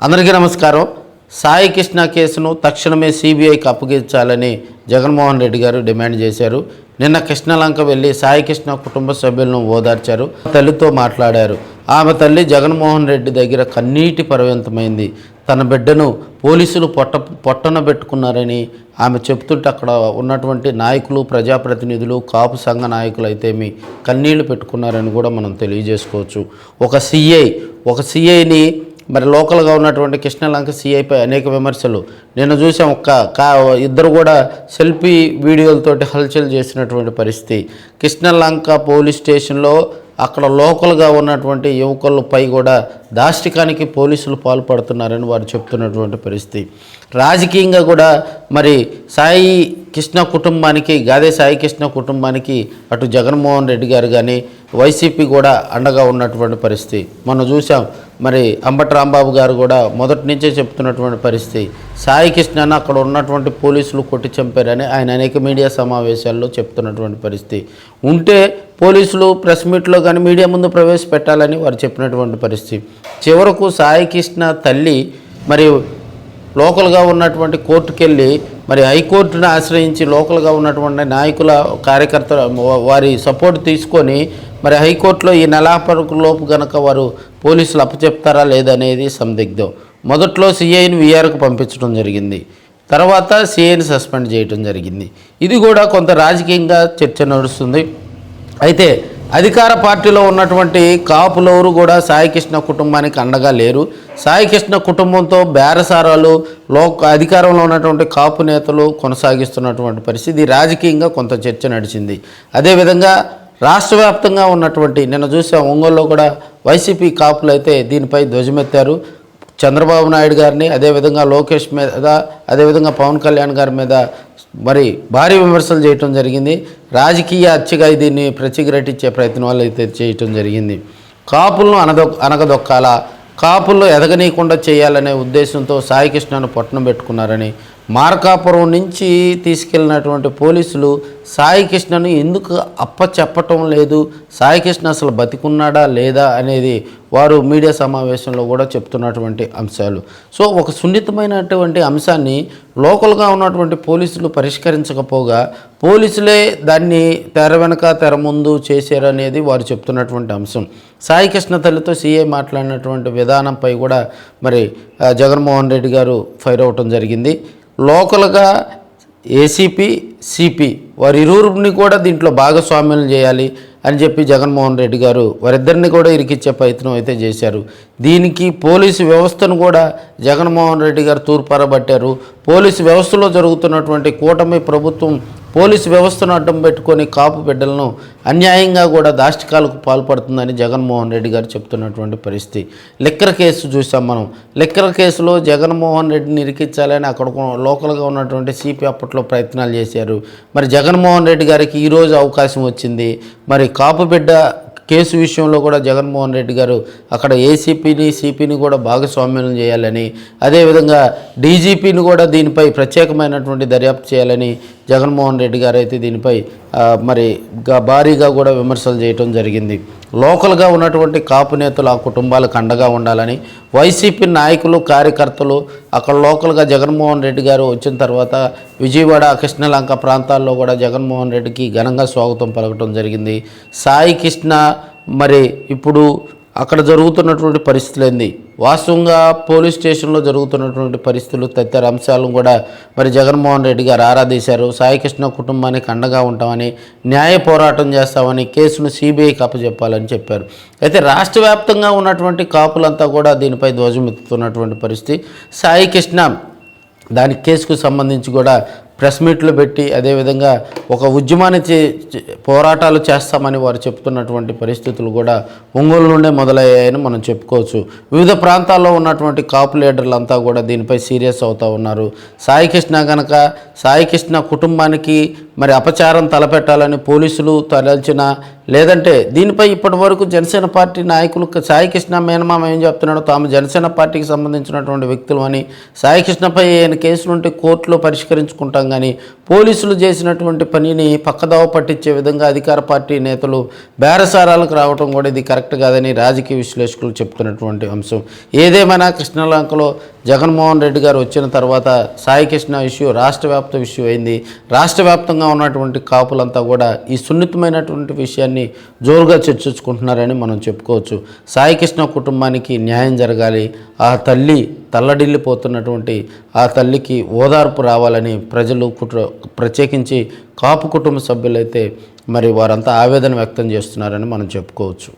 అందరికీ నమస్కారం. సాయి కృష్ణ కేసును తక్షణమే సిబిఐకి అప్పగించాలని జగన్మోహన్ రెడ్డి గారు డిమాండ్ చేశారు. నిన్న కృష్ణలంక వెళ్ళి సాయి కృష్ణ కుటుంబ సభ్యులను ఓదార్చారు. తల్లితో మాట్లాడారు. ఆమె తల్లి జగన్మోహన్ రెడ్డి దగ్గర కన్నీటి పర్యంతమైంది. తన బిడ్డను పోలీసులు పొట్టన పెట్టుకున్నారని ఆమె చెప్తుంటే అక్కడ ఉన్నటువంటి నాయకులు, ప్రజాప్రతినిధులు, కాపు సంఘ నాయకులు అయితేమి కన్నీళ్లు పెట్టుకున్నారని కూడా మనం తెలియజేసుకోవచ్చు. ఒక సిఐని మరి లోకల్గా ఉన్నటువంటి కృష్ణలంక సిఐపై అనేక విమర్శలు నిన్న చూసాం. ఇద్దరు కూడా సెల్ఫీ వీడియోలతోటి హల్చల్ చేసినటువంటి పరిస్థితి. కృష్ణలంక పోలీస్ స్టేషన్లో అక్కడ లోకల్గా ఉన్నటువంటి యువకులపై కూడా దాష్టికానికి పోలీసులు పాల్పడుతున్నారని వారు చెప్తున్నటువంటి పరిస్థితి. రాజకీయంగా కూడా మరి సాయి కృష్ణ కుటుంబానికి, గాదే సాయి కృష్ణ కుటుంబానికి అటు జగన్మోహన్ రెడ్డి గారు కానీ వైసీపీ కూడా అండగా ఉన్నటువంటి పరిస్థితి మనం చూసాం. మరి అంబటి రాంబాబు గారు కూడా మొదటి నుంచే చెప్తున్నటువంటి పరిస్థితి. సాయి కృష్ణను అక్కడ ఉన్నటువంటి పోలీసులు కొట్టి చంపారని ఆయన అనేక మీడియా సమావేశాల్లో చెప్తున్నటువంటి పరిస్థితి ఉంటే పోలీసులు ప్రెస్ మీట్లో కానీ మీడియా ముందు ప్రవేశపెట్టాలని వారు చెప్పినటువంటి పరిస్థితి. చివరకు సాయి కృష్ణ తల్లి మరి లోకల్గా ఉన్నటువంటి కోర్టుకెళ్ళి మరి హైకోర్టును ఆశ్రయించి లోకల్గా ఉన్నటువంటి నాయకుల, కార్యకర్తల వారి సపోర్ట్ తీసుకొని మరి హైకోర్టులో ఈ నెలాఖరులోపు గనక వారు పోలీసులు అప్పచెప్తారా లేదనేది సందిగ్ధం. మొదట్లో సిఐని విఆర్కు పంపించడం జరిగింది. తర్వాత సిఐని సస్పెండ్ చేయడం జరిగింది. ఇది కూడా కొంత రాజకీయంగా చర్చ నడుస్తుంది. అయితే అధికార పార్టీలో ఉన్నటువంటి కాపులెవరు కూడా సాయి కృష్ణ కుటుంబానికి అండగా లేరు. సాయి కృష్ణ కుటుంబంతో బేరసారాలు అధికారంలో ఉన్నటువంటి కాపు నేతలు కొనసాగిస్తున్నటువంటి పరిస్థితి. రాజకీయంగా కొంత చర్చ నడిచింది. అదేవిధంగా రాష్ట్ర వ్యాప్తంగా ఉన్నటువంటి నిన్న చూసాం ఒంగోలులో కూడా వైసీపీ కాపులు అయితే దీనిపై ధ్వజమెత్తారు. చంద్రబాబు నాయుడు గారిని, అదేవిధంగా లోకేష్ మీద, అదేవిధంగా పవన్ కళ్యాణ్ గారి మీద మరి భారీ విమర్శలు చేయటం జరిగింది. రాజకీయ హత్యగా దీన్ని ప్రతిఘటించే ప్రయత్నం వాళ్ళు అయితే చేయటం జరిగింది. కాపులను అనగదొక్కాలా, కాపుల్లో ఎదగనీయకుండా చేయాలనే ఉద్దేశంతో సాయి కృష్ణను పొట్టన పెట్టుకున్నారని మార్కాపురం నుంచి తీసుకెళ్ళినటువంటి పోలీసులు సాయి కృష్ణను ఎందుకు అప్పచెప్పటం లేదు, సాయి కృష్ణ అసలు బతికున్నాడా లేదా అనేది వారు మీడియా సమావేశంలో కూడా చెప్తున్నటువంటి అంశాలు. సో ఒక సున్నితమైనటువంటి అంశాన్ని లోకల్గా ఉన్నటువంటి పోలీసులు పరిష్కరించకపోగా పోలీసులే దాన్ని తెర వెనక తెర ముందు చేశారనేది వారు చెప్తున్నటువంటి అంశం. సాయి కృష్ణ తల్లితో సీఐ మాట్లాడినటువంటి విధానంపై కూడా మరి జగన్మోహన్ రెడ్డి గారు ఫైర్ అవ్వటం జరిగింది. లోకల్గా ఏసీపీ, సిపి వారిరువురిని కూడా దీంట్లో భాగస్వామ్యం చేయాలి అని చెప్పి జగన్మోహన్ రెడ్డి గారు వారిద్దరిని కూడా ఇరికిచ్చే ప్రయత్నం అయితే చేశారు. దీనికి పోలీసు వ్యవస్థను కూడా జగన్మోహన్ రెడ్డి గారు తూర్పారబట్టారు. పోలీసు వ్యవస్థలో జరుగుతున్నటువంటి కూటమి ప్రభుత్వం పోలీసు వ్యవస్థను అడ్డం పెట్టుకొని కాపు బిడ్డలను అన్యాయంగా కూడా దాష్టికాలకు పాల్పడుతుందని జగన్మోహన్ రెడ్డి గారు చెప్తున్నటువంటి పరిస్థితి. లిక్కర్ కేసు చూసాం మనం. లిక్కర్ కేసులో జగన్మోహన్ రెడ్డిని ఇరికించాలని అక్కడ లోకల్గా ఉన్నటువంటి సిపి అప్పట్లో ప్రయత్నాలు చేశారు. మరి జగన్మోహన్ రెడ్డి గారికి ఈరోజు అవకాశం వచ్చింది. మరి కాపు బిడ్డ కేసు విషయంలో కూడా జగన్మోహన్ రెడ్డి గారు అక్కడ ఏసీపీని, సిపిని కూడా భాగస్వామ్యం చేయాలని, అదేవిధంగా డీజీపీని కూడా దీనిపై ప్రత్యేకమైనటువంటి దర్యాప్తు చేయాలని జగన్మోహన్ రెడ్డి గారు అయితే దీనిపై మరి భారీగా కూడా విమర్శలు చేయటం జరిగింది. లోకల్గా ఉన్నటువంటి కాపు నేతలు ఆ కుటుంబాలకు అండగా ఉండాలని వైసీపీ నాయకులు, కార్యకర్తలు అక్కడ లోకల్గా జగన్మోహన్ రెడ్డి గారు వచ్చిన తర్వాత విజయవాడ, కృష్ణలంక ప్రాంతాల్లో కూడా జగన్మోహన్ రెడ్డికి ఘనంగా స్వాగతం పలకటం జరిగింది. సాయి కృష్ణ మరి ఇప్పుడు అక్కడ జరుగుతున్నటువంటి పరిస్థితులు ఏంది, వాస్తవంగా పోలీస్ స్టేషన్లో జరుగుతున్నటువంటి పరిస్థితులు తదితర అంశాలను కూడా మరి జగన్మోహన్ రెడ్డి గారు ఆరాధించారు. సాయి కృష్ణ కుటుంబానికి అండగా ఉంటామని, న్యాయ పోరాటం చేస్తామని, కేసును సిబిఐకి అప్పచెప్పాలని చెప్పారు. అయితే రాష్ట్ర వ్యాప్తంగా ఉన్నటువంటి కాపులంతా కూడా దీనిపై ధ్వజమెత్తుతున్నటువంటి పరిస్థితి. సాయి కృష్ణ దాని కేసుకు సంబంధించి కూడా ప్రెస్ మీట్లు పెట్టి అదేవిధంగా ఒక ఉద్యమాన్ని పోరాటాలు చేస్తామని వారు చెప్తున్నటువంటి పరిస్థితులు కూడా ఒంగోలు నుండే మొదలయ్యాయని మనం చెప్పుకోవచ్చు. వివిధ ప్రాంతాల్లో ఉన్నటువంటి కాపు లీడర్లంతా కూడా దీనిపై సీరియస్ అవుతూ ఉన్నారు. సాయి కృష్ణ కుటుంబానికి మరి అపచారం తలపెట్టాలని పోలీసులు తలచిన, లేదంటే దీనిపై ఇప్పటి వరకు జనసేన పార్టీ నాయకులు సాయి కృష్ణ మేనమామ ఏం చెప్తున్నాడో తాము జనసేన పార్టీకి సంబంధించినటువంటి వ్యక్తులు అని, సాయి కృష్ణపై ఆయన కేసులుంటే కోర్టులో పరిష్కరించుకుంటాం కానీ పోలీసులు చేసినటువంటి పనిని పక్కదోవ పట్టించే విధంగా అధికార పార్టీ నేతలు బేరసారాలకు రావడం కూడా ఇది కరెక్ట్ కాదని రాజకీయ విశ్లేషకులు చెప్తున్నటువంటి అంశం. ఏదేమైనా కృష్ణలంకలో జగన్మోహన్ రెడ్డి గారు వచ్చిన తర్వాత సాయి కృష్ణ ఇష్యూ రాష్ట్ర వ్యాప్త ఇష్యూ అయింది. రాష్ట్ర వ్యాప్తంగా ఉన్నటువంటి కాపులంతా కూడా ఈ సున్నితమైనటువంటి విషయాన్ని జోరుగా చర్చించుకుంటున్నారని మనం చెప్పుకోవచ్చు. సాయి కృష్ణ కుటుంబానికి న్యాయం జరగాలి, ఆ తల్లి తల్లడిల్లిపోతున్నటువంటి ఆ తల్లికి ఓదార్పు రావాలని ప్రజలు ప్రత్యేకించి కాపు కుటుంబ సభ్యులైతే మరి వారంతా ఆవేదన వ్యక్తం చేస్తున్నారని మనం చెప్పుకోవచ్చు.